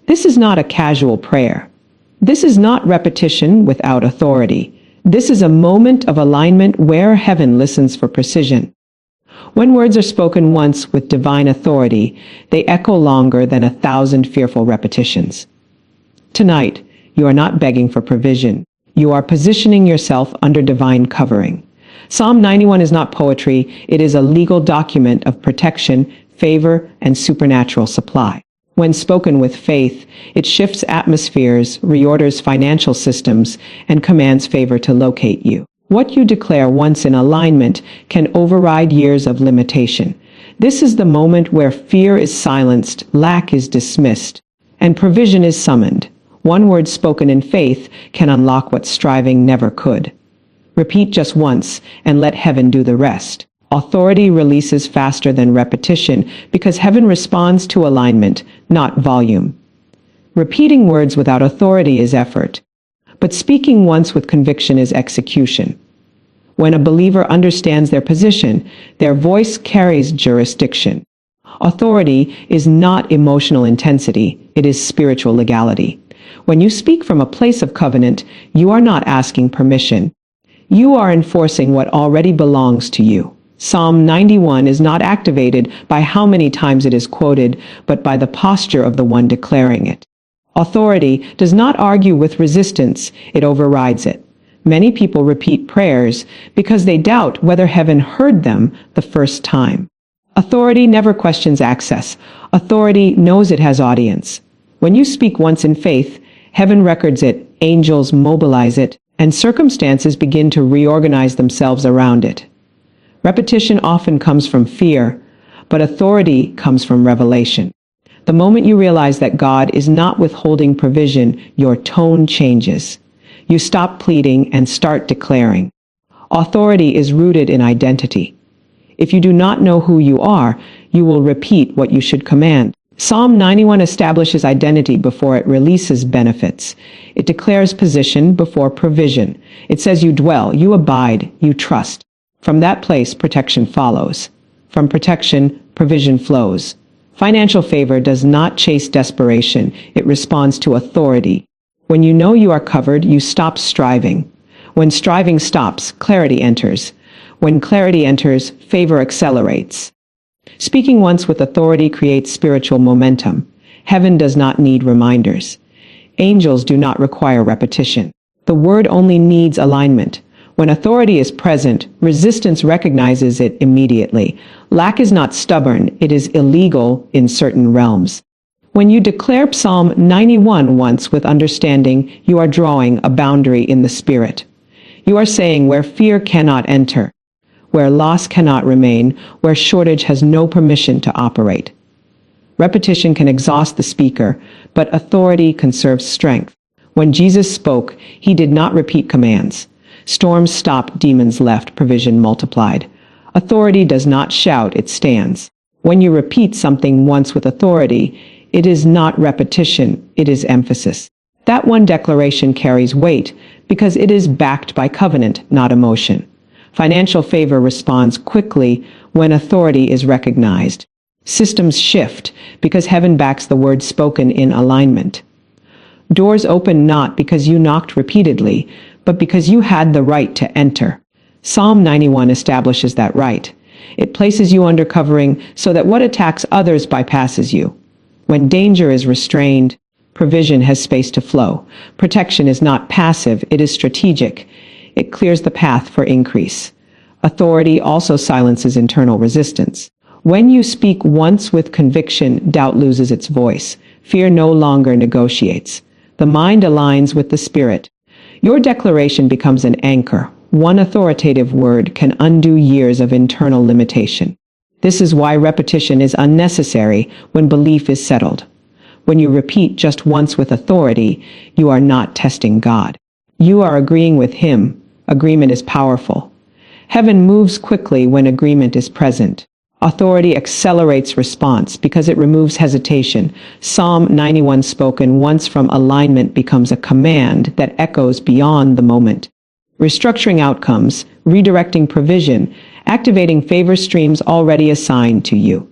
This is not a casual prayer. This is not repetition without authority. This is a moment of alignment where heaven listens for precision. When words are spoken once with divine authority, they echo longer than 1,000 fearful repetitions. Tonight, you are not begging for provision. You are positioning yourself under divine covering. Psalm 91 is not poetry, it is a legal document of protection, favor, and supernatural supply. When spoken with faith, it shifts atmospheres, reorders financial systems, and commands favor to locate you. What you declare once in alignment can override years of limitation. This is the moment where fear is silenced, lack is dismissed, and provision is summoned. One word spoken in faith can unlock what striving never could. Repeat just once and let heaven do the rest. Authority releases faster than repetition because heaven responds to alignment, not volume. Repeating words without authority is effort, but speaking once with conviction is execution. When a believer understands their position, their voice carries jurisdiction. Authority is not emotional intensity, it is spiritual legality. When you speak from a place of covenant, you are not asking permission. You are enforcing what already belongs to you. Psalm 91 is not activated by how many times it is quoted, but by the posture of the one declaring it. Authority does not argue with resistance, it overrides it. Many people repeat prayers because they doubt whether heaven heard them the first time. Authority never questions access. Authority knows it has audience. When you speak once in faith, heaven records it, angels mobilize it, and circumstances begin to reorganize themselves around it. Repetition often comes from fear, but authority comes from revelation. The moment you realize that God is not withholding provision, your tone changes. You stop pleading and start declaring. Authority is rooted in identity. If you do not know who you are, you will repeat what you should command. Psalm 91 establishes identity before it releases benefits. It declares position before provision. It says you dwell, you abide, you trust. From that place, protection follows. From protection, provision flows. Financial favor does not chase desperation. It responds to authority. When you know you are covered, you stop striving. When striving stops, clarity enters. When clarity enters, favor accelerates. Speaking once with authority creates spiritual momentum. Heaven does not need reminders. Angels do not require repetition. The word only needs alignment. When authority is present, resistance recognizes it immediately. Lack is not stubborn, it is illegal in certain realms. When you declare Psalm 91 once with understanding, you are drawing a boundary in the spirit. You are saying where fear cannot enter, where loss cannot remain, where shortage has no permission to operate. Repetition can exhaust the speaker, but authority conserves strength. When Jesus spoke, he did not repeat commands. Storms stopped, demons left, provision multiplied. Authority does not shout, it stands. When you repeat something once with authority, it is not repetition, it is emphasis. That one declaration carries weight because it is backed by covenant, not emotion. Financial favor responds quickly when authority is recognized. Systems shift because heaven backs the word spoken in alignment. Doors open not because you knocked repeatedly, but because you had the right to enter. Psalm 91 establishes that right. It places you under covering so that what attacks others bypasses you. When danger is restrained, provision has space to flow. Protection is not passive, it is strategic. It clears the path for increase. Authority also silences internal resistance. When you speak once with conviction, doubt loses its voice. Fear no longer negotiates. The mind aligns with the spirit. Your declaration becomes an anchor. One authoritative word can undo years of internal limitation. This is why repetition is unnecessary when belief is settled. When you repeat just once with authority, you are not testing God. You are agreeing with Him. Agreement is powerful. Heaven moves quickly when agreement is present. Authority accelerates response because it removes hesitation. Psalm 91 spoken once from alignment becomes a command that echoes beyond the moment. Restructuring outcomes, redirecting provision, activating favor streams already assigned to you.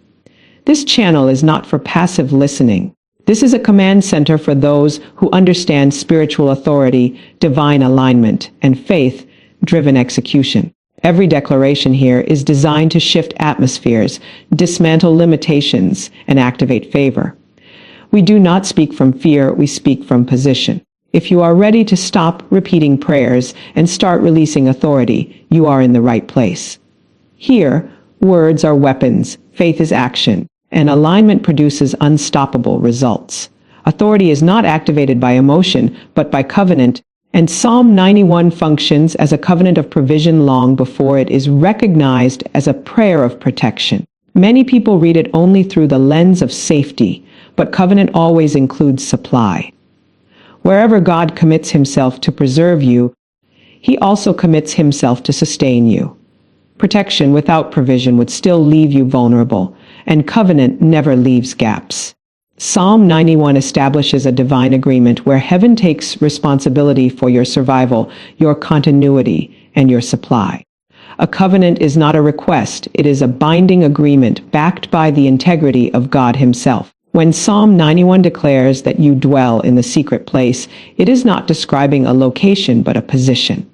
This channel is not for passive listening. This is a command center for those who understand spiritual authority, divine alignment, and faith-driven execution. Every declaration here is designed to shift atmospheres, dismantle limitations, and activate favor. We do not speak from fear, we speak from position. If you are ready to stop repeating prayers and start releasing authority, you are in the right place. Here, words are weapons, faith is action, and alignment produces unstoppable results. Authority is not activated by emotion, but by covenant, and Psalm 91 functions as a covenant of provision long before it is recognized as a prayer of protection. Many people read it only through the lens of safety, but covenant always includes supply. Wherever God commits himself to preserve you, he also commits himself to sustain you. Protection without provision would still leave you vulnerable, and covenant never leaves gaps. Psalm 91 establishes a divine agreement where heaven takes responsibility for your survival, your continuity, and your supply. A covenant is not a request, it is a binding agreement backed by the integrity of God himself. When Psalm 91 declares that you dwell in the secret place, it is not describing a location but a position.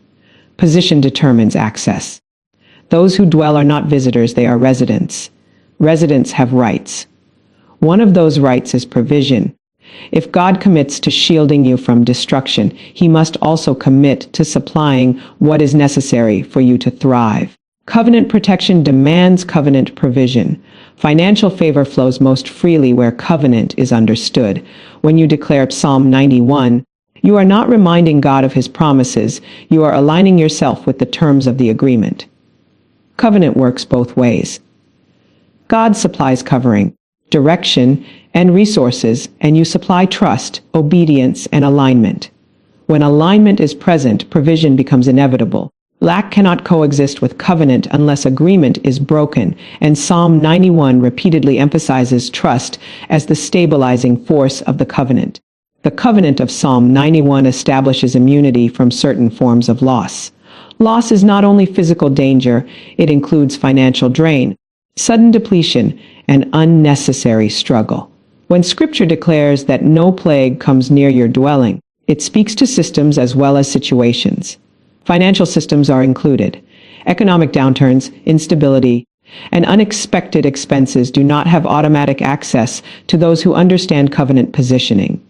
Position determines access. Those who dwell are not visitors, they are residents. Residents have rights. One of those rights is provision. If God commits to shielding you from destruction, he must also commit to supplying what is necessary for you to thrive. Covenant protection demands covenant provision. Financial favor flows most freely where covenant is understood. When you declare Psalm 91, you are not reminding God of his promises, you are aligning yourself with the terms of the agreement. Covenant works both ways. God supplies covering, direction, and resources, and you supply trust, obedience, and alignment. When alignment is present, provision becomes inevitable. Lack cannot coexist with covenant unless agreement is broken, and Psalm 91 repeatedly emphasizes trust as the stabilizing force of the covenant. The covenant of Psalm 91 establishes immunity from certain forms of loss. Loss is not only physical danger, it includes financial drain, sudden depletion, and unnecessary struggle. When Scripture declares that no plague comes near your dwelling, it speaks to systems as well as situations. Financial systems are included. Economic downturns, instability, and unexpected expenses do not have automatic access to those who understand covenant positioning.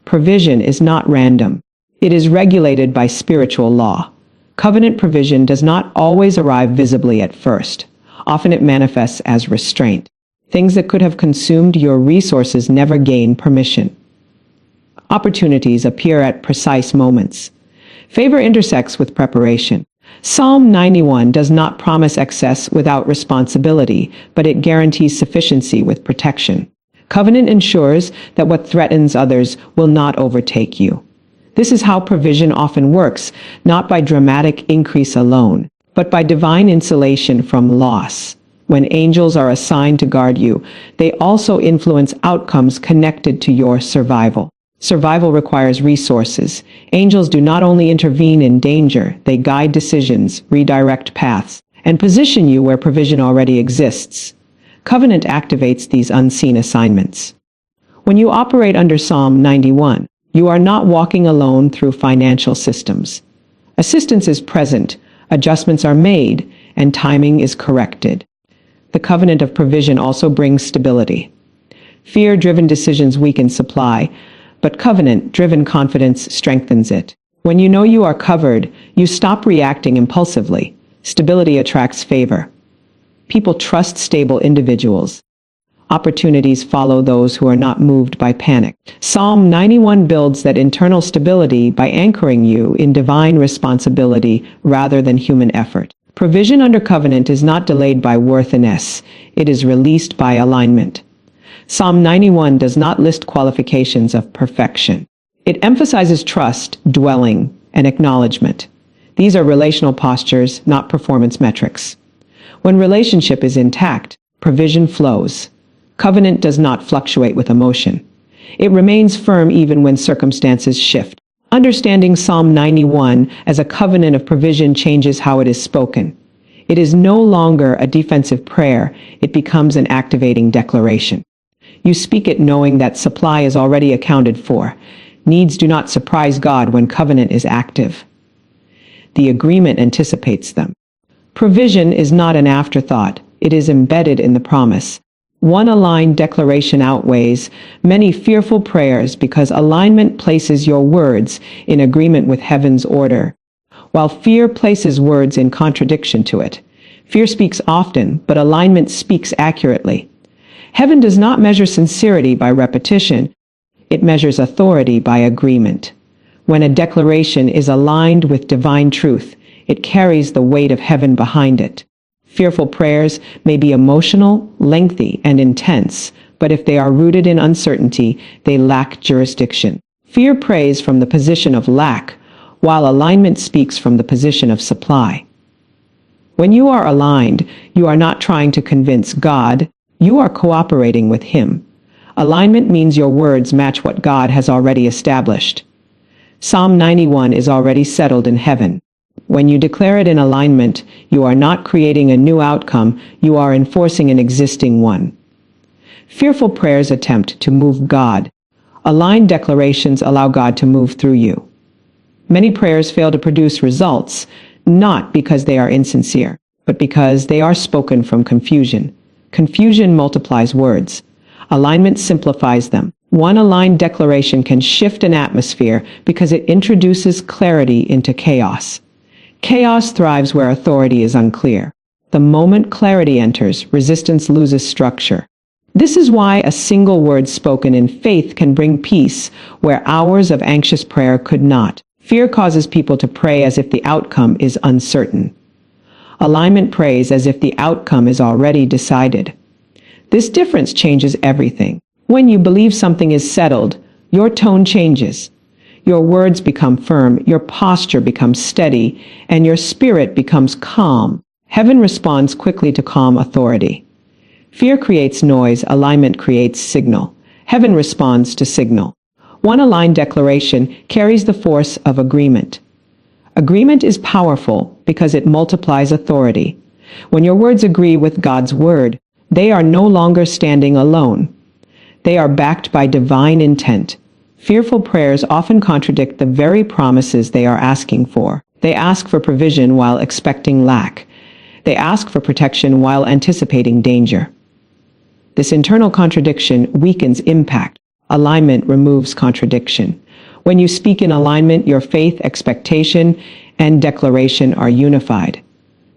Provision is not random. It is regulated by spiritual law. Covenant provision does not always arrive visibly at first. Often it manifests as restraint. Things that could have consumed your resources never gain permission. Opportunities appear at precise moments. Favor intersects with preparation. Psalm 91 does not promise excess without responsibility, but it guarantees sufficiency with protection. Covenant ensures that what threatens others will not overtake you. This is how provision often works, not by dramatic increase alone, but by divine insulation from loss. When angels are assigned to guard you, they also influence outcomes connected to your survival. Survival requires resources. Angels do not only intervene in danger, they guide decisions, redirect paths, and position you where provision already exists. Covenant activates these unseen assignments. When you operate under Psalm 91, you are not walking alone through financial systems. Assistance is present, adjustments are made, and timing is corrected. The covenant of provision also brings stability. Fear-driven decisions weaken supply, but covenant-driven confidence strengthens it. When you know you are covered, you stop reacting impulsively. Stability attracts favor. People trust stable individuals. Opportunities follow those who are not moved by panic. Psalm 91 builds that internal stability by anchoring you in divine responsibility rather than human effort. Provision under covenant is not delayed by worthiness. It is released by alignment. Psalm 91 does not list qualifications of perfection. It emphasizes trust, dwelling, and acknowledgement. These are relational postures, not performance metrics. When relationship is intact, provision flows. Covenant does not fluctuate with emotion. It remains firm even when circumstances shift. Understanding Psalm 91 as a covenant of provision changes how it is spoken. It is no longer a defensive prayer, it becomes an activating declaration. You speak it knowing that supply is already accounted for. Needs do not surprise God when covenant is active. The agreement anticipates them. Provision is not an afterthought. It is embedded in the promise. One aligned declaration outweighs many fearful prayers because alignment places your words in agreement with heaven's order, while fear places words in contradiction to it. Fear speaks often, but alignment speaks accurately. Heaven does not measure sincerity by repetition. It measures authority by agreement. When a declaration is aligned with divine truth, it carries the weight of heaven behind it. Fearful prayers may be emotional, lengthy, and intense, but if they are rooted in uncertainty, they lack jurisdiction. Fear prays from the position of lack, while alignment speaks from the position of supply. When you are aligned, you are not trying to convince God, you are cooperating with Him. Alignment means your words match what God has already established. Psalm 91 is already settled in heaven. When you declare it in alignment, you are not creating a new outcome, you are enforcing an existing one. Fearful prayers attempt to move God. Aligned declarations allow God to move through you. Many prayers fail to produce results, not because they are insincere, but because they are spoken from confusion. Confusion multiplies words. Alignment simplifies them. One aligned declaration can shift an atmosphere because it introduces clarity into chaos. Chaos thrives where authority is unclear. The moment clarity enters, resistance loses structure. This is why a single word spoken in faith can bring peace where hours of anxious prayer could not. Fear causes people to pray as if the outcome is uncertain. Alignment prays as if the outcome is already decided. This difference changes everything. When you believe something is settled, your tone changes. Your words become firm, your posture becomes steady, and your spirit becomes calm. Heaven responds quickly to calm authority. Fear creates noise, alignment creates signal. Heaven responds to signal. One aligned declaration carries the force of agreement. Agreement is powerful because it multiplies authority. When your words agree with God's word, they are no longer standing alone. They are backed by divine intent. Fearful prayers often contradict the very promises they are asking for. They ask for provision while expecting lack. They ask for protection while anticipating danger. This internal contradiction weakens impact. Alignment removes contradiction. When you speak in alignment, your faith, expectation, and declaration are unified.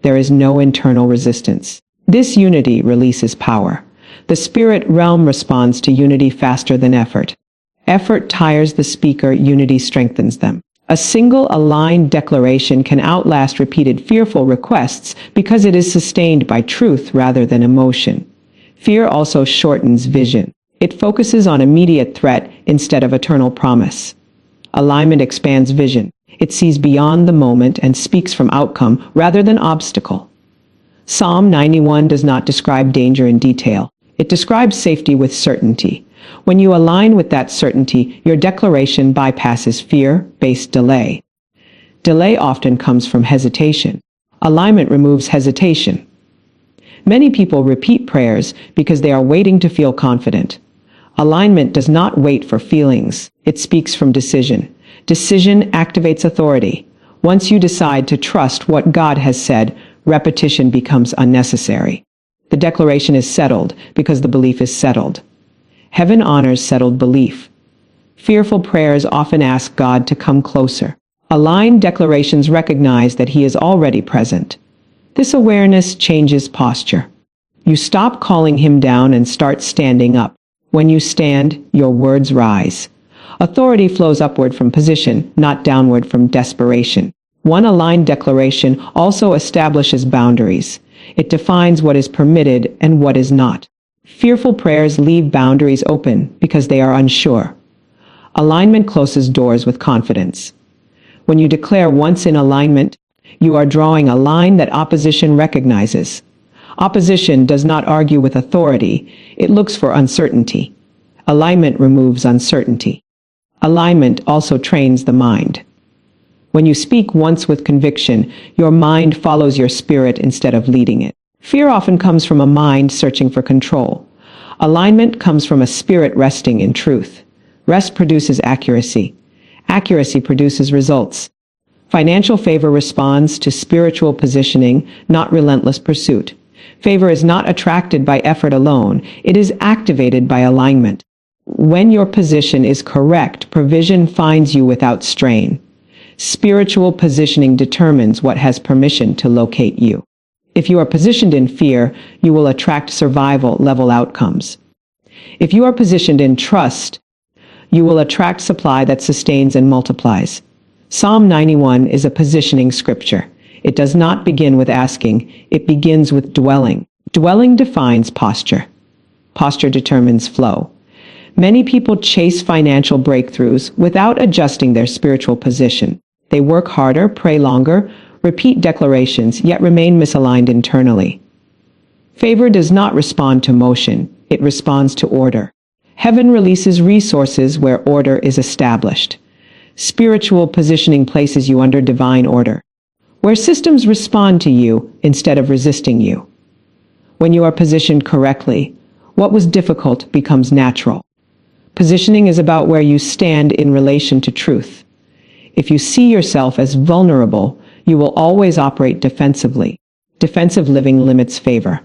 There is no internal resistance. This unity releases power. The spirit realm responds to unity faster than effort. Effort tires the speaker, unity strengthens them. A single aligned declaration can outlast repeated fearful requests because it is sustained by truth rather than emotion. Fear also shortens vision. It focuses on immediate threat instead of eternal promise. Alignment expands vision. It sees beyond the moment and speaks from outcome rather than obstacle. Psalm 91 does not describe danger in detail. It describes safety with certainty. When you align with that certainty, your declaration bypasses fear-based delay. Delay often comes from hesitation. Alignment removes hesitation. Many people repeat prayers because they are waiting to feel confident. Alignment does not wait for feelings. It speaks from decision. Decision activates authority. Once you decide to trust what God has said, repetition becomes unnecessary. The declaration is settled because the belief is settled. Heaven honors settled belief. Fearful prayers often ask God to come closer. Aligned declarations recognize that He is already present. This awareness changes posture. You stop calling Him down and start standing up. When you stand, your words rise. Authority flows upward from position, not downward from desperation. One aligned declaration also establishes boundaries. It defines what is permitted and what is not. Fearful prayers leave boundaries open because they are unsure. Alignment closes doors with confidence. When you declare once in alignment, you are drawing a line that opposition recognizes. Opposition does not argue with authority. It looks for uncertainty. Alignment removes uncertainty. Alignment also trains the mind. When you speak once with conviction, your mind follows your spirit instead of leading it. Fear often comes from a mind searching for control. Alignment comes from a spirit resting in truth. Rest produces accuracy. Accuracy produces results. Financial favor responds to spiritual positioning, not relentless pursuit. Favor is not attracted by effort alone. It is activated by alignment. When your position is correct, provision finds you without strain. Spiritual positioning determines what has permission to locate you. If you are positioned in fear, you will attract survival-level outcomes. If you are positioned in trust, you will attract supply that sustains and multiplies. Psalm 91 is a positioning scripture. It does not begin with asking, it begins with dwelling. Dwelling defines posture. Posture determines flow. Many people chase financial breakthroughs without adjusting their spiritual position. They work harder, pray longer, repeat declarations, yet remain misaligned internally. Favor does not respond to motion, it responds to order. Heaven releases resources where order is established. Spiritual positioning places you under divine order, where systems respond to you instead of resisting you. When you are positioned correctly, what was difficult becomes natural. Positioning is about where you stand in relation to truth. If you see yourself as vulnerable, you will always operate defensively. Defensive living limits favor.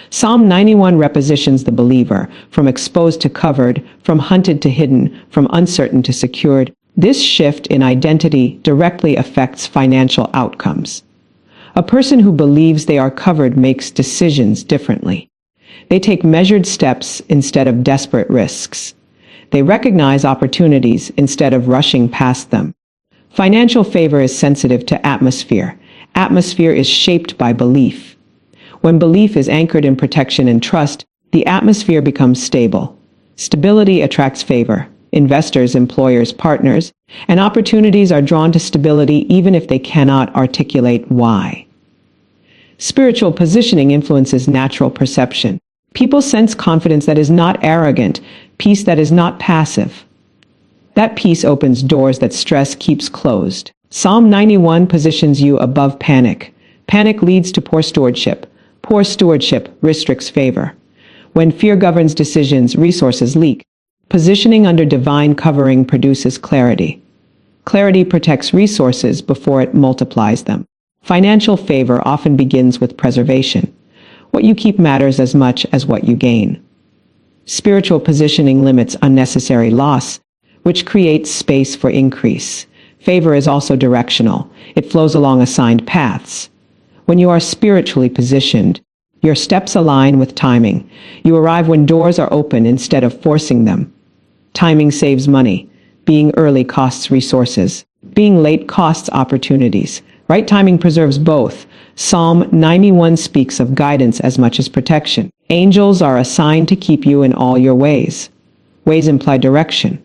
Psalm 91 repositions the believer, from exposed to covered, from hunted to hidden, from uncertain to secured. This shift in identity directly affects financial outcomes. A person who believes they are covered makes decisions differently. They take measured steps instead of desperate risks. They recognize opportunities instead of rushing past them. Financial favor is sensitive to atmosphere. Atmosphere is shaped by belief. When belief is anchored in protection and trust, the atmosphere becomes stable. Stability attracts favor. Investors, employers, partners, and opportunities are drawn to stability even if they cannot articulate why. Spiritual positioning influences natural perception. People sense confidence that is not arrogant, peace that is not passive. That peace opens doors that stress keeps closed. Psalm 91 positions you above panic. Panic leads to poor stewardship. Poor stewardship restricts favor. When fear governs decisions, resources leak. Positioning under divine covering produces clarity. Clarity protects resources before it multiplies them. Financial favor often begins with preservation. What you keep matters as much as what you gain. Spiritual positioning limits unnecessary loss, which creates space for increase. Favor is also directional. It flows along assigned paths. When you are spiritually positioned, your steps align with timing. You arrive when doors are open instead of forcing them. Timing saves money. Being early costs resources. Being late costs opportunities. Right timing preserves both. Psalm 91 speaks of guidance as much as protection. Angels are assigned to keep you in all your ways. Ways imply direction.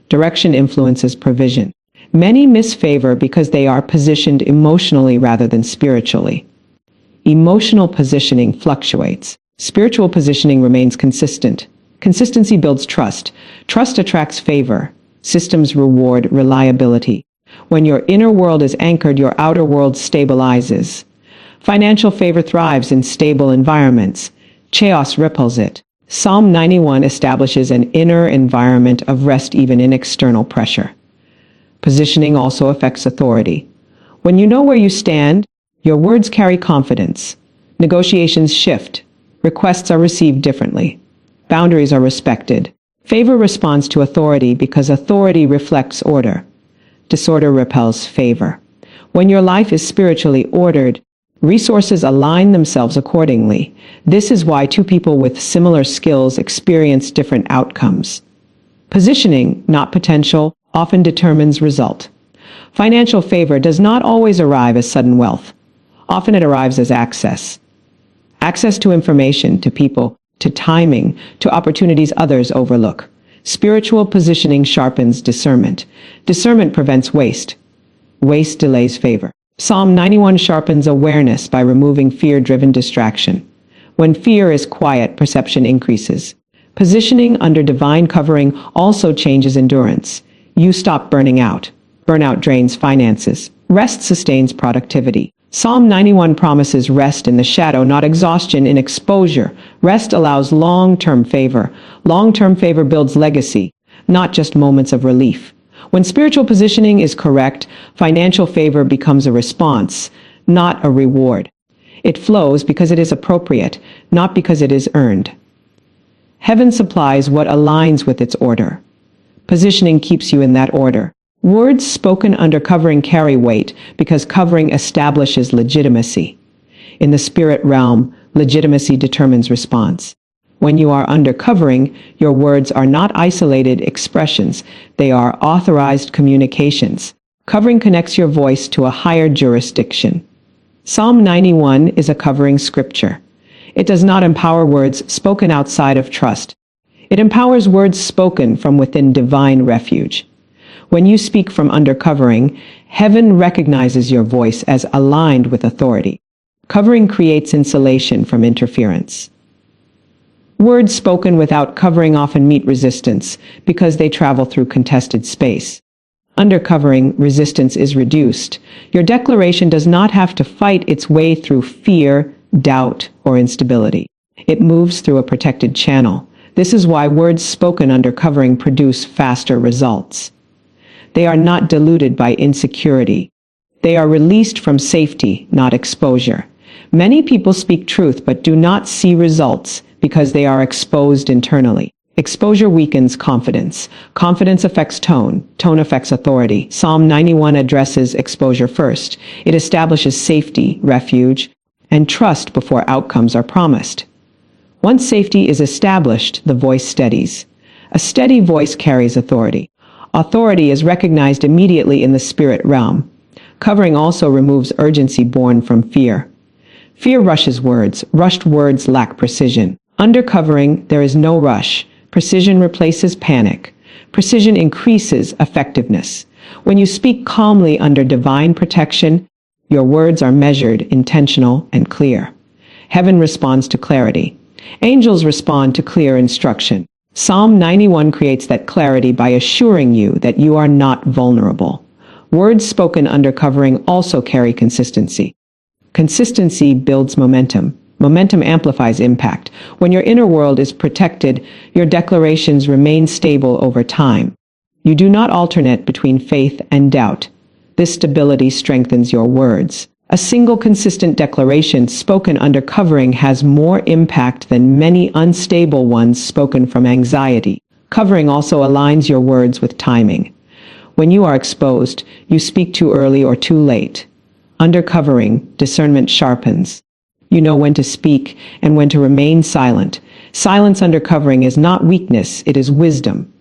Direction influences provision. Many miss favor because they are positioned emotionally rather than spiritually. Emotional positioning fluctuates. Spiritual positioning remains consistent. Consistency builds trust. Trust attracts favor. Systems reward reliability. When your inner world is anchored, your outer world stabilizes. Financial favor thrives in stable environments. Chaos ripples it. Psalm 91 establishes an inner environment of rest even in external pressure. Positioning also affects authority. When you know where you stand, your words carry confidence. Negotiations shift. Requests are received differently. Boundaries are respected. Favor responds to authority because authority reflects order. Disorder repels favor. When your life is spiritually ordered, resources align themselves accordingly. This is why two people with similar skills experience different outcomes. Positioning, not potential, often determines result. Financial favor does not always arrive as sudden wealth. Often it arrives as access. Access to information, to people, to timing, to opportunities others overlook. Spiritual positioning sharpens discernment. Discernment prevents waste. Waste delays favor. Psalm 91 sharpens awareness by removing fear-driven distraction. When fear is quiet, perception increases. Positioning under divine covering also changes endurance. You stop burning out. Burnout drains finances. Rest sustains productivity. Psalm 91 promises rest in the shadow, not exhaustion in exposure. Rest allows long-term favor. Long-term favor builds legacy, not just moments of relief. When spiritual positioning is correct, financial favor becomes a response, not a reward. It flows because it is appropriate, not because it is earned. Heaven supplies what aligns with its order. Positioning keeps you in that order. Words spoken under covering carry weight because covering establishes legitimacy. In the spirit realm, legitimacy determines response. When you are under covering, your words are not isolated expressions, they are authorized communications. Covering connects your voice to a higher jurisdiction. Psalm 91 is a covering scripture. It does not empower words spoken outside of trust. It empowers words spoken from within divine refuge. When you speak from under covering, heaven recognizes your voice as aligned with authority. Covering creates insulation from interference. Words spoken without covering often meet resistance because they travel through contested space. Under covering, resistance is reduced. Your declaration does not have to fight its way through fear, doubt, or instability. It moves through a protected channel. This is why words spoken under covering produce faster results. They are not diluted by insecurity. They are released from safety, not exposure. Many people speak truth but do not see results because they are exposed internally. Exposure weakens confidence. Confidence affects tone. Tone affects authority. Psalm 91 addresses exposure first. It establishes safety, refuge, and trust before outcomes are promised. Once safety is established, the voice steadies. A steady voice carries authority. Authority is recognized immediately in the spirit realm. Covering also removes urgency born from fear. Fear rushes words. Rushed words lack precision. Under covering, there is no rush. Precision replaces panic. Precision increases effectiveness. When you speak calmly under divine protection, your words are measured, intentional, and clear. Heaven responds to clarity. Angels respond to clear instruction. Psalm 91 creates that clarity by assuring you that you are not vulnerable. Words spoken under covering also carry consistency. Consistency builds momentum. Momentum amplifies impact. When your inner world is protected, your declarations remain stable over time. You do not alternate between faith and doubt. This stability strengthens your words. A single consistent declaration spoken under covering has more impact than many unstable ones spoken from anxiety. Covering also aligns your words with timing. When you are exposed, you speak too early or too late. Under covering, discernment sharpens. You know when to speak and when to remain silent. Silence under covering is not weakness, it is wisdom.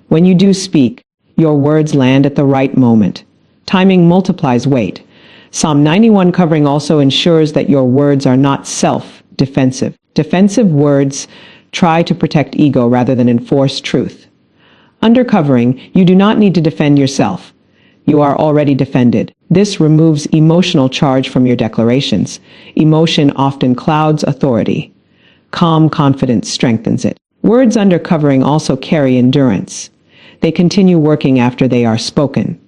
When you do speak, your words land at the right moment. Timing multiplies weight. Psalm 91 covering also ensures that your words are not self-defensive. Defensive words try to protect ego rather than enforce truth. Under covering, you do not need to defend yourself. You are already defended. This removes emotional charge from your declarations. Emotion often clouds authority. Calm confidence strengthens it. Words under covering also carry endurance. They continue working after they are spoken.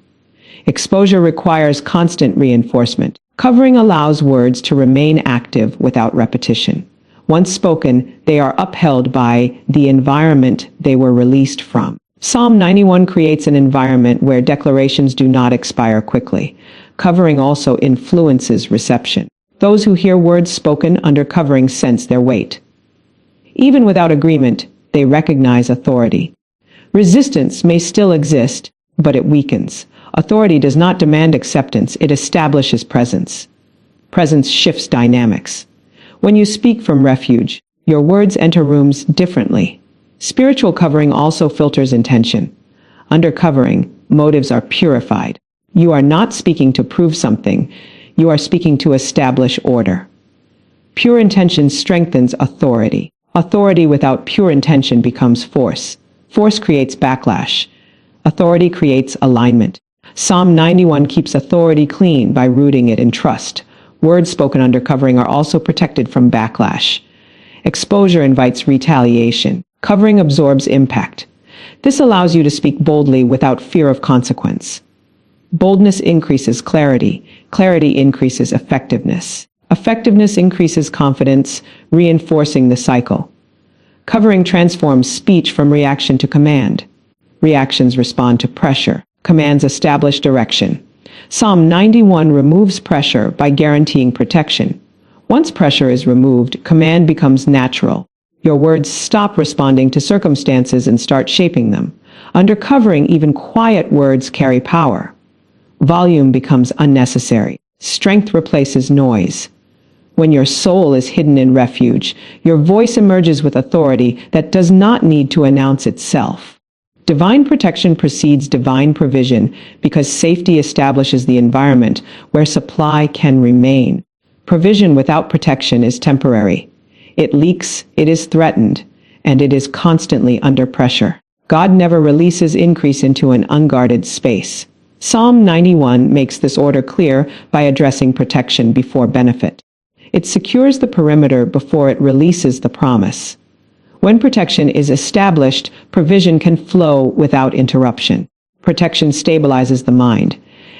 Exposure requires constant reinforcement. Covering allows words to remain active without repetition. Once spoken, they are upheld by the environment they were released from. Psalm 91 creates an environment where declarations do not expire quickly. Covering also influences reception. Those who hear words spoken under covering sense their weight. Even without agreement, they recognize authority. Resistance may still exist, but it weakens. Authority does not demand acceptance, it establishes presence. Presence shifts dynamics. When you speak from refuge, your words enter rooms differently. Spiritual covering also filters intention. Under covering, motives are purified. You are not speaking to prove something, you are speaking to establish order. Pure intention strengthens authority. Authority without pure intention becomes force. Force creates backlash. Authority creates alignment. Psalm 91 keeps authority clean by rooting it in trust. Words spoken under covering are also protected from backlash. Exposure invites retaliation. Covering absorbs impact. This allows you to speak boldly without fear of consequence. Boldness increases clarity. Clarity increases effectiveness. Effectiveness increases confidence, reinforcing the cycle. Covering transforms speech from reaction to command. Reactions respond to pressure. Commands establish direction. Psalm 91 removes pressure by guaranteeing protection. Once pressure is removed, command becomes natural. Your words stop responding to circumstances and start shaping them. Under covering, even quiet words carry power. Volume becomes unnecessary. Strength replaces noise. When your soul is hidden in refuge, your voice emerges with authority that does not need to announce itself. Divine protection precedes divine provision because safety establishes the environment where supply can remain. Provision without protection is temporary. It leaks, it is threatened, and it is constantly under pressure. God never releases increase into an unguarded space. Psalm 91 makes this order clear by addressing protection before benefit. It secures the perimeter before it releases the promise. When protection is established, provision can flow without interruption. Protection stabilizes the mind.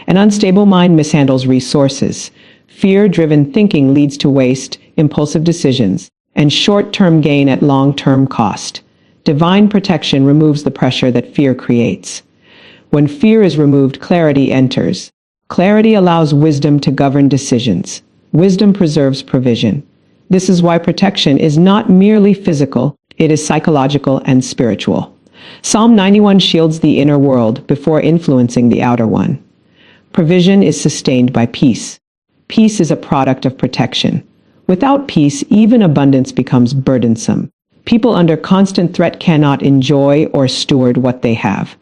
An unstable mind mishandles resources. Fear-driven thinking leads to waste, impulsive decisions, and short-term gain at long-term cost. Divine protection removes the pressure that fear creates. When fear is removed, clarity enters. Clarity allows wisdom to govern decisions. Wisdom preserves provision. This is why protection is not merely physical, it is psychological and spiritual. Psalm 91 shields the inner world before influencing the outer one. Provision is sustained by peace. Peace is a product of protection. Without peace, even abundance becomes burdensome. People under constant threat cannot enjoy or steward what they have.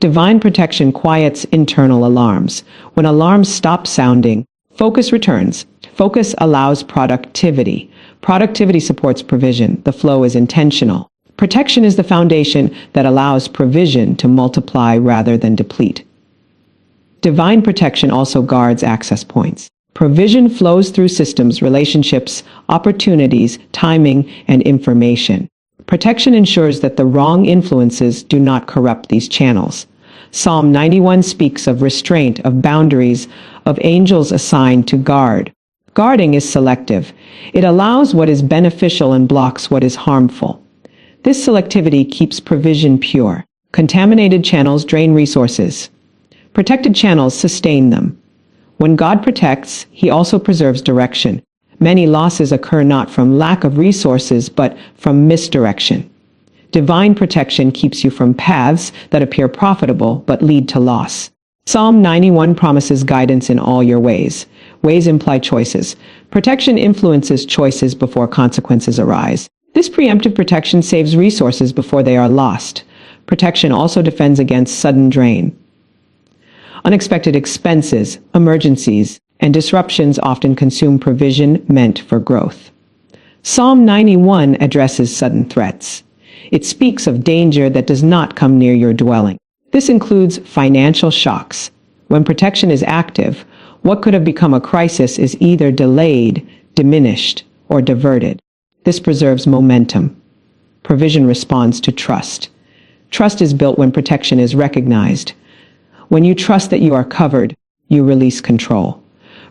Divine protection quiets internal alarms. When alarms stop sounding, focus returns. Focus allows productivity. Productivity supports provision. The flow is intentional. Protection is the foundation that allows provision to multiply rather than deplete. Divine protection also guards access points. Provision flows through systems, relationships, opportunities, timing, and information. Protection ensures that the wrong influences do not corrupt these channels. Psalm 91 speaks of restraint, of boundaries, of angels assigned to guard. Guarding is selective. It allows what is beneficial and blocks what is harmful. This selectivity keeps provision pure. Contaminated channels drain resources. Protected channels sustain them. When God protects, He also preserves direction. Many losses occur not from lack of resources, but from misdirection. Divine protection keeps you from paths that appear profitable but lead to loss. Psalm 91 promises guidance in all your ways. Ways imply choices. Protection influences choices before consequences arise. This preemptive protection saves resources before they are lost. Protection also defends against sudden drain. Unexpected expenses, emergencies, and disruptions often consume provision meant for growth. Psalm 91 addresses sudden threats. It speaks of danger that does not come near your dwelling. This includes financial shocks. When protection is active, what could have become a crisis is either delayed, diminished, or diverted. This preserves momentum. Provision responds to trust. Trust is built when protection is recognized. When you trust that you are covered, you release control.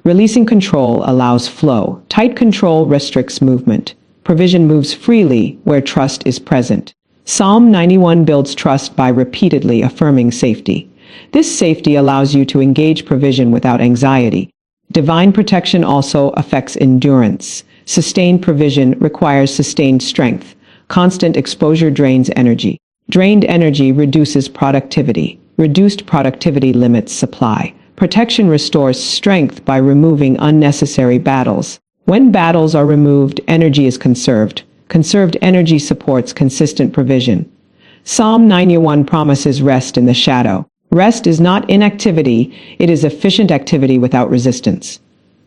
Releasing control allows flow. Tight control restricts movement. Provision moves freely where trust is present. Psalm 91 builds trust by repeatedly affirming safety. This safety allows you to engage provision without anxiety. Divine protection also affects endurance. Sustained provision requires sustained strength. Constant exposure drains energy. Drained energy reduces productivity. Reduced productivity limits supply. Protection restores strength by removing unnecessary battles. When battles are removed, energy is conserved. Conserved energy supports consistent provision. Psalm 91 promises rest in the shadow. Rest is not inactivity, it is efficient activity without resistance.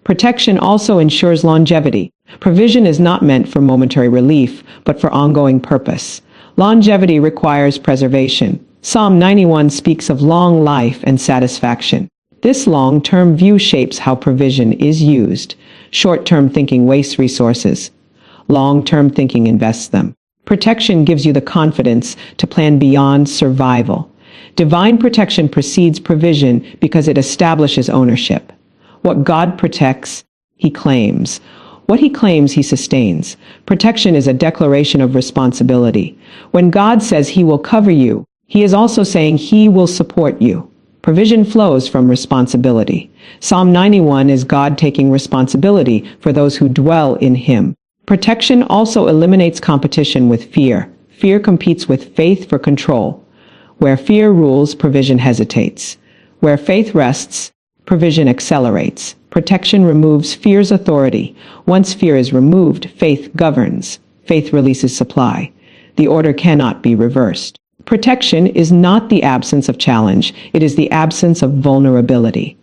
Protection also ensures longevity. Provision is not meant for momentary relief, but for ongoing purpose. Longevity requires preservation. Psalm 91 speaks of long life and satisfaction. This long-term view shapes how provision is used. Short-term thinking wastes resources. Long-term thinking invests them. Protection gives you the confidence to plan beyond survival. Divine protection precedes provision because it establishes ownership. What God protects, He claims. What he claims, he sustains. Protection is a declaration of responsibility. When God says he will cover you, he is also saying he will support you. Provision flows from responsibility. Psalm 91 is God taking responsibility for those who dwell in him. Protection also eliminates competition with fear. Fear competes with faith for control. Where fear rules, provision hesitates. Where faith rests, provision accelerates. Protection removes fear's authority. Once fear is removed, faith governs. Faith releases supply. The order cannot be reversed. Protection is not the absence of challenge. It is the absence of vulnerability.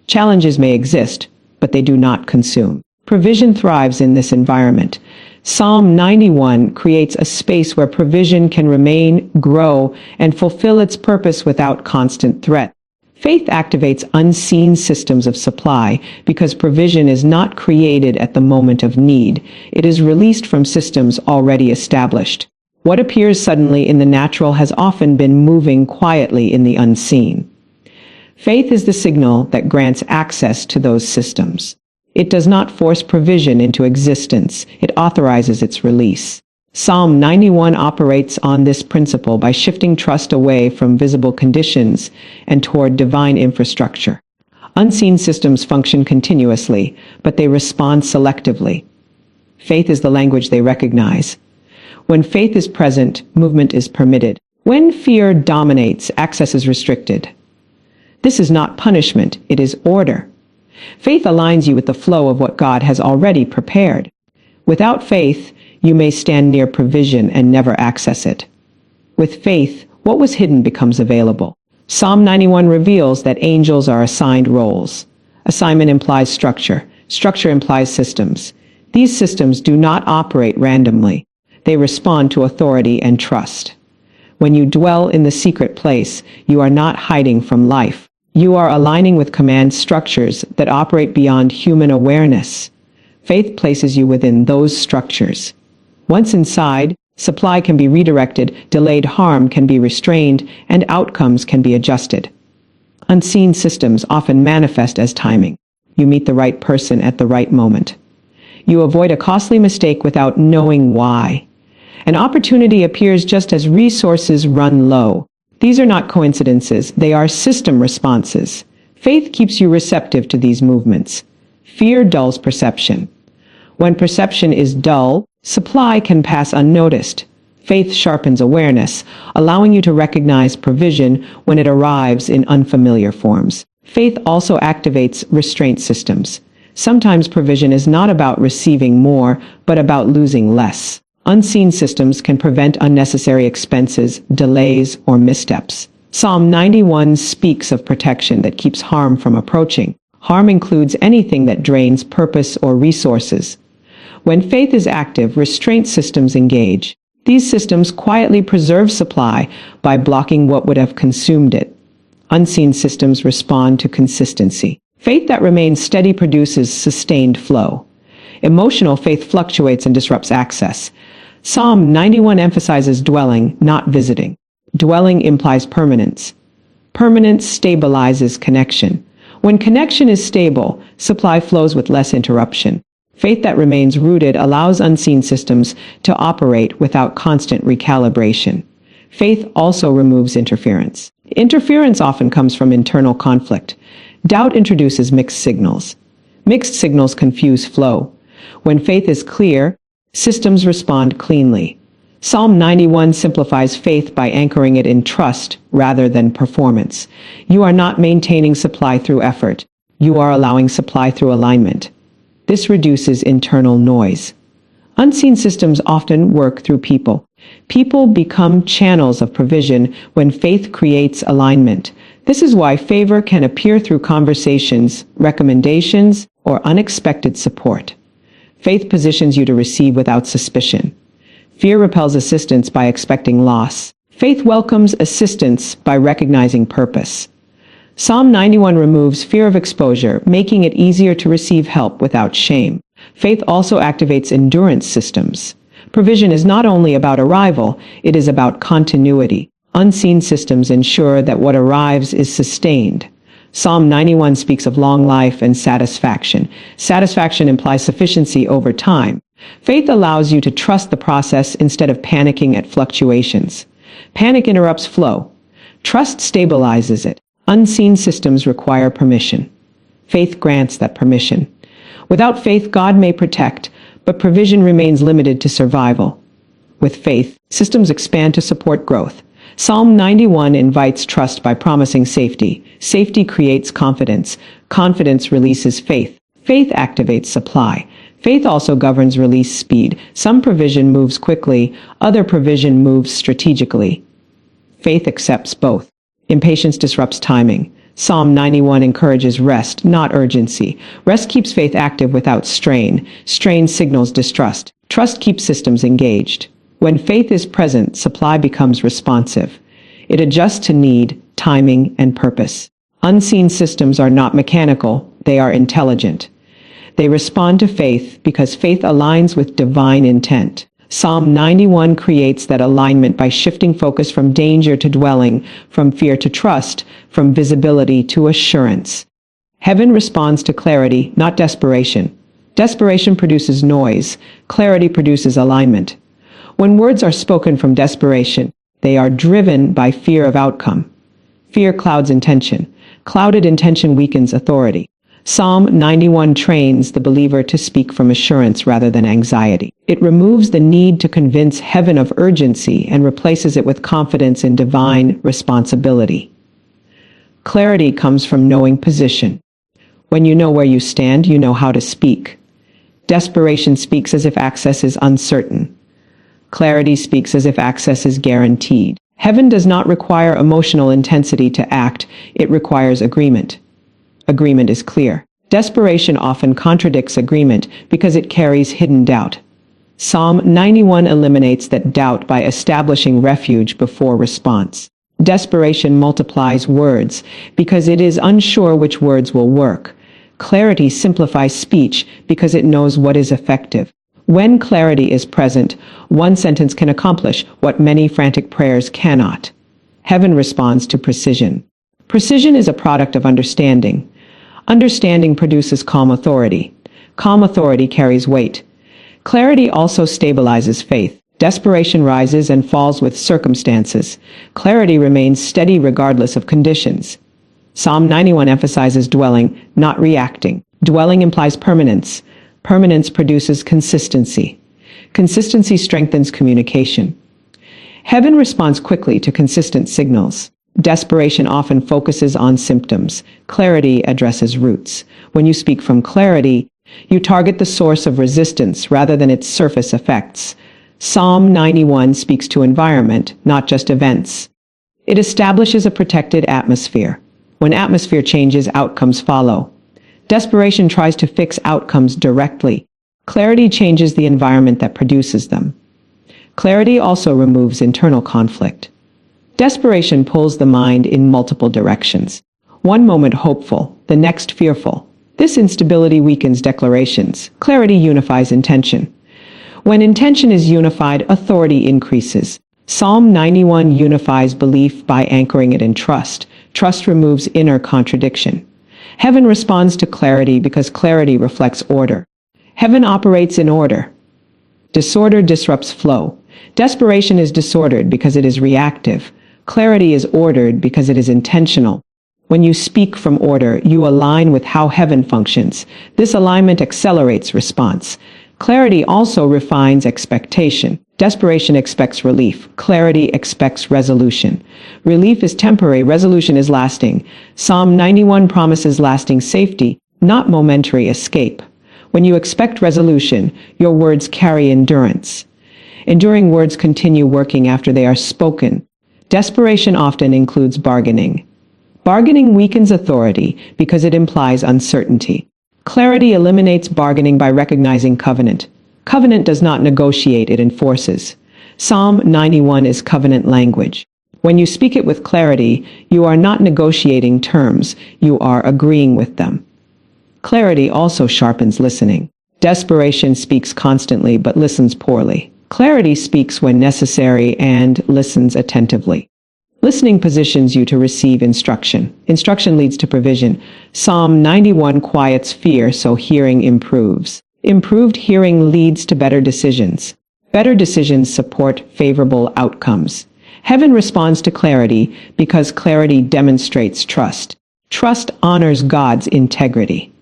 Challenges may exist, but they do not consume. Provision thrives in this environment. Psalm 91 creates a space where provision can remain, grow, and fulfill its purpose without constant threat. Faith activates unseen systems of supply because provision is not created at the moment of need. It is released from systems already established. What appears suddenly in the natural has often been moving quietly in the unseen. Faith is the signal that grants access to those systems. It does not force provision into existence. It authorizes its release. Psalm 91 operates on this principle by shifting trust away from visible conditions and toward divine infrastructure. Unseen systems function continuously, but they respond selectively. Faith is the language they recognize. When faith is present, movement is permitted. When fear dominates, access is restricted. This is not punishment, it is order. Faith aligns you with the flow of what God has already prepared. Without faith, you may stand near provision and never access it. With faith, what was hidden becomes available. Psalm 91 reveals that angels are assigned roles. Assignment implies structure. Structure implies systems. These systems do not operate randomly. They respond to authority and trust. When you dwell in the secret place, you are not hiding from life. You are aligning with command structures that operate beyond human awareness. Faith places you within those structures. Once inside, supply can be redirected, delayed harm can be restrained, and outcomes can be adjusted. Unseen systems often manifest as timing. You meet the right person at the right moment. You avoid a costly mistake without knowing why. An opportunity appears just as resources run low. These are not coincidences, they are system responses. Faith keeps you receptive to these movements. Fear dulls perception. When perception is dull, supply can pass unnoticed. Faith sharpens awareness, allowing you to recognize provision when it arrives in unfamiliar forms. Faith also activates restraint systems. Sometimes provision is not about receiving more, but about losing less. Unseen systems can prevent unnecessary expenses, delays, or missteps. Psalm 91 speaks of protection that keeps harm from approaching. Harm includes anything that drains purpose or resources. When faith is active, restraint systems engage. These systems quietly preserve supply by blocking what would have consumed it. Unseen systems respond to consistency. Faith that remains steady produces sustained flow. Emotional faith fluctuates and disrupts access. Psalm 91 emphasizes dwelling, not visiting. Dwelling implies permanence. Permanence stabilizes connection. When connection is stable, supply flows with less interruption. Faith that remains rooted allows unseen systems to operate without constant recalibration. Faith also removes interference. Interference often comes from internal conflict. Doubt introduces mixed signals. Mixed signals confuse flow. When faith is clear, systems respond cleanly. Psalm 91 simplifies faith by anchoring it in trust rather than performance. You are not maintaining supply through effort. You are allowing supply through alignment. This reduces internal noise. Unseen systems often work through people. People become channels of provision when faith creates alignment. This is why favor can appear through conversations, recommendations, or unexpected support. Faith positions you to receive without suspicion. Fear repels assistance by expecting loss. Faith welcomes assistance by recognizing purpose. Psalm 91 removes fear of exposure, making it easier to receive help without shame. Faith also activates endurance systems. Provision is not only about arrival, it is about continuity. Unseen systems ensure that what arrives is sustained. Psalm 91 speaks of long life and satisfaction. Satisfaction implies sufficiency over time. Faith allows you to trust the process instead of panicking at fluctuations. Panic interrupts flow. Trust stabilizes it. Unseen systems require permission. Faith grants that permission. Without faith, God may protect, but provision remains limited to survival. With faith, systems expand to support growth. Psalm 91 invites trust by promising safety. Safety creates confidence. Confidence releases faith. Faith activates supply. Faith also governs release speed. Some provision moves quickly, other provision moves strategically. Faith accepts both. Impatience disrupts timing. Psalm 91 encourages rest, not urgency. Rest keeps faith active without strain. Strain signals distrust. Trust keeps systems engaged. When faith is present, supply becomes responsive. It adjusts to need, timing, and purpose. Unseen systems are not mechanical, they are intelligent. They respond to faith because faith aligns with divine intent. Psalm 91 creates that alignment by shifting focus from danger to dwelling, from fear to trust, from visibility to assurance. Heaven responds to clarity, not desperation. Desperation produces noise. Clarity produces alignment. When words are spoken from desperation, they are driven by fear of outcome. Fear clouds intention. Clouded intention weakens authority. Psalm 91 trains the believer to speak from assurance rather than anxiety. It removes the need to convince heaven of urgency and replaces it with confidence in divine responsibility. Clarity comes from knowing position. When you know where you stand, you know how to speak. Desperation speaks as if access is uncertain. Clarity speaks as if access is guaranteed. Heaven does not require emotional intensity to act, it requires agreement. Agreement is clear. Desperation often contradicts agreement because it carries hidden doubt. Psalm 91 eliminates that doubt by establishing refuge before response. Desperation multiplies words because it is unsure which words will work. Clarity simplifies speech because it knows what is effective. When clarity is present, one sentence can accomplish what many frantic prayers cannot. Heaven responds to precision. Precision is a product of understanding. Understanding produces calm authority. Calm authority carries weight. Clarity also stabilizes faith. Desperation rises and falls with circumstances. Clarity remains steady regardless of conditions. Psalm 91 emphasizes dwelling, not reacting. Dwelling implies permanence. Permanence produces consistency. Consistency strengthens communication. Heaven responds quickly to consistent signals. Desperation often focuses on symptoms. Clarity addresses roots. When you speak from clarity, you target the source of resistance rather than its surface effects. Psalm 91 speaks to environment, not just events. It establishes a protected atmosphere. When atmosphere changes, outcomes follow. Desperation tries to fix outcomes directly. Clarity changes the environment that produces them. Clarity also removes internal conflict. Desperation pulls the mind in multiple directions. One moment hopeful, the next fearful. This instability weakens declarations. Clarity unifies intention. When intention is unified, authority increases. Psalm 91 unifies belief by anchoring it in trust. Trust removes inner contradiction. Heaven responds to clarity because clarity reflects order. Heaven operates in order. Disorder disrupts flow. Desperation is disordered because it is reactive. Clarity is ordered because it is intentional. When you speak from order, you align with how heaven functions. This alignment accelerates response. Clarity also refines expectation. Desperation expects relief. Clarity expects resolution. Relief is temporary, resolution is lasting. Psalm 91 promises lasting safety, not momentary escape. When you expect resolution, your words carry endurance. Enduring words continue working after they are spoken. Desperation often includes bargaining. Bargaining weakens authority because it implies uncertainty. Clarity eliminates bargaining by recognizing covenant. Covenant does not negotiate, it enforces. Psalm 91 is covenant language. When you speak it with clarity, you are not negotiating terms, you are agreeing with them. Clarity also sharpens listening. Desperation speaks constantly but listens poorly. Clarity speaks when necessary and listens attentively. Listening positions you to receive instruction. Instruction leads to provision. Psalm 91 quiets fear so hearing improves. Improved hearing leads to better decisions. Better decisions support favorable outcomes. Heaven responds to clarity because clarity demonstrates trust. Trust honors God's integrity.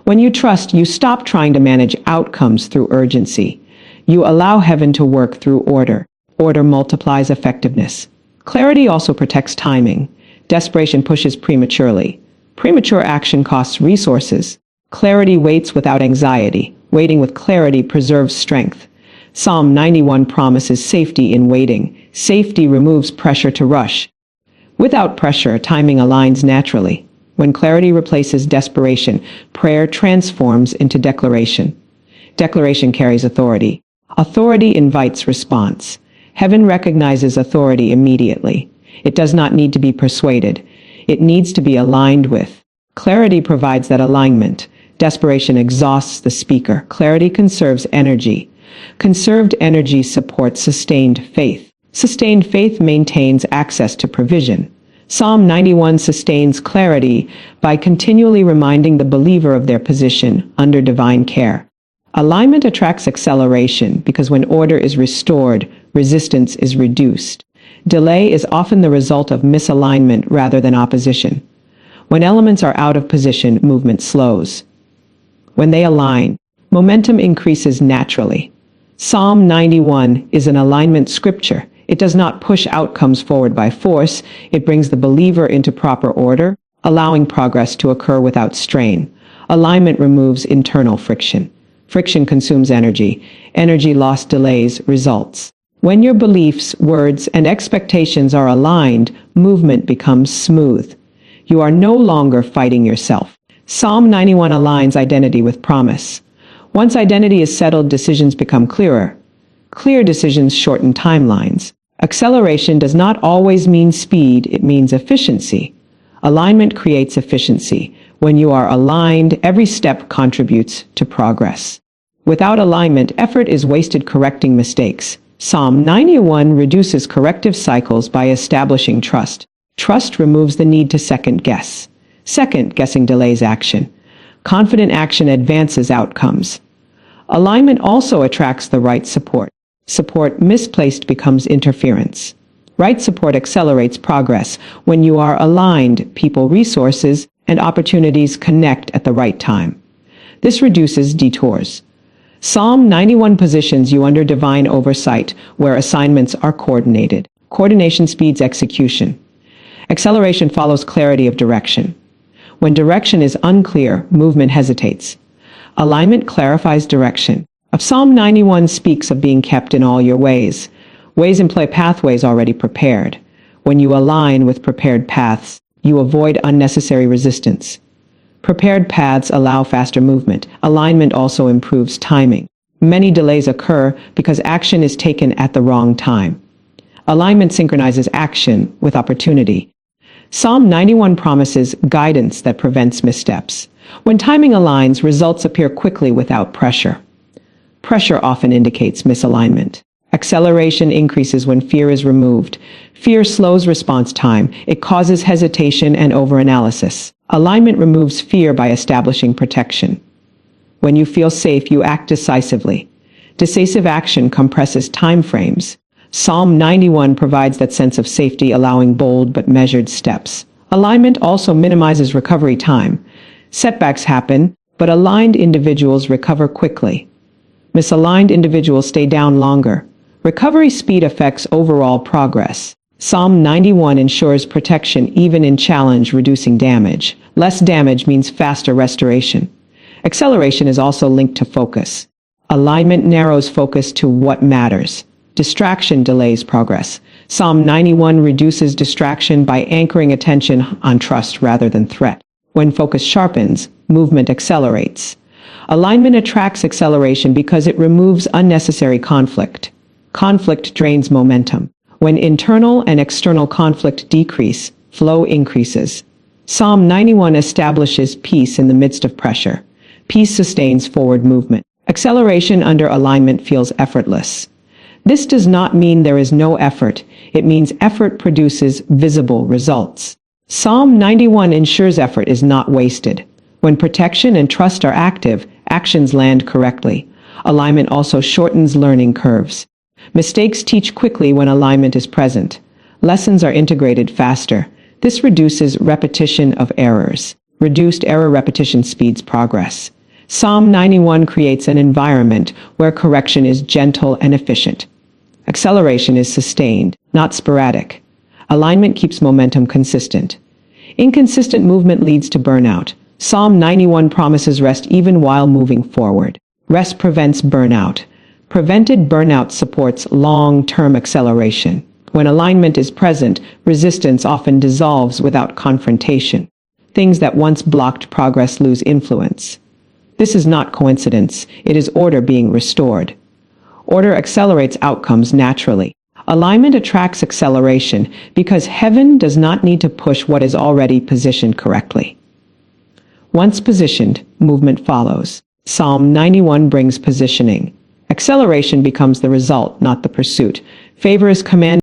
When you trust, you stop trying to manage outcomes through urgency. You allow heaven to work through order. Order multiplies effectiveness. Clarity also protects timing. Desperation pushes prematurely. Premature action costs resources. Clarity waits without anxiety. Waiting with clarity preserves strength. Psalm 91 promises safety in waiting. Safety removes pressure to rush. Without pressure, timing aligns naturally. When clarity replaces desperation, prayer transforms into declaration. Declaration carries authority. Authority invites response. Heaven recognizes authority immediately. It does not need to be persuaded. It needs to be aligned with. Clarity provides that alignment. Desperation exhausts the speaker. Clarity conserves energy. Conserved energy supports sustained faith. Sustained faith maintains access to provision. Psalm 91 sustains clarity by continually reminding the believer of their position under divine care. Alignment attracts acceleration because when order is restored, resistance is reduced. Delay is often the result of misalignment rather than opposition. When elements are out of position, movement slows. When they align, momentum increases naturally. Psalm 91 is an alignment scripture. It does not push outcomes forward by force. It brings the believer into proper order, allowing progress to occur without strain. Alignment removes internal friction. Friction consumes energy. Energy lost delays results. When your beliefs, words, and expectations are aligned, movement becomes smooth. You are no longer fighting yourself. Psalm 91 aligns identity with promise. Once identity is settled, decisions become clearer. Clear decisions shorten timelines. Acceleration does not always mean speed, it means efficiency. Alignment creates efficiency. When you are aligned, every step contributes to progress. Without alignment, effort is wasted correcting mistakes. Psalm 91 reduces corrective cycles by establishing trust. Trust removes the need to second guess. Second guessing delays action. Confident action advances outcomes. Alignment also attracts the right support. Support misplaced becomes interference. Right support accelerates progress. When you are aligned, people, resources, and opportunities connect at the right time. This reduces detours. Psalm 91 positions you under divine oversight, where assignments are coordinated. Coordination speeds execution. Acceleration follows clarity of direction. When direction is unclear, movement hesitates. Alignment clarifies direction. Psalm 91 speaks of being kept in all your ways. Ways imply pathways already prepared. When you align with prepared paths, you avoid unnecessary resistance. Prepared paths allow faster movement. Alignment also improves timing. Many delays occur because action is taken at the wrong time. Alignment synchronizes action with opportunity. Psalm 91 promises guidance that prevents missteps. When timing aligns, results appear quickly without pressure. Pressure often indicates misalignment. Acceleration increases when fear is removed. Fear slows response time. It causes hesitation and overanalysis. Alignment removes fear by establishing protection. When you feel safe, you act decisively. Decisive action compresses time frames. Psalm 91 provides that sense of safety, allowing bold but measured steps. Alignment also minimizes recovery time. Setbacks happen, but aligned individuals recover quickly. Misaligned individuals stay down longer. Recovery speed affects overall progress. Psalm 91 ensures protection even in challenge, reducing damage. Less damage means faster restoration. Acceleration is also linked to focus. Alignment narrows focus to what matters. Distraction delays progress. Psalm 91 reduces distraction by anchoring attention on trust rather than threat. When focus sharpens, movement accelerates. Alignment attracts acceleration because it removes unnecessary conflict. Conflict drains momentum. When internal and external conflict decrease, flow increases. Psalm 91 establishes peace in the midst of pressure. Peace sustains forward movement. Acceleration under alignment feels effortless. This does not mean there is no effort. It means effort produces visible results. Psalm 91 ensures effort is not wasted. When protection and trust are active, actions land correctly. Alignment also shortens learning curves. Mistakes teach quickly when alignment is present. Lessons are integrated faster. This reduces repetition of errors. Reduced error repetition speeds progress. Psalm 91 creates an environment where correction is gentle and efficient. Acceleration is sustained, not sporadic. Alignment keeps momentum consistent. Inconsistent movement leads to burnout. Psalm 91 promises rest even while moving forward. Rest prevents burnout. Prevented burnout supports long-term acceleration. When alignment is present, resistance often dissolves without confrontation. Things that once blocked progress lose influence. This is not coincidence. It is order being restored. Order accelerates outcomes naturally. Alignment attracts acceleration because heaven does not need to push what is already positioned correctly. Once positioned, movement follows. Psalm 91 brings positioning. Acceleration becomes the result, not the pursuit. Favor is commanded.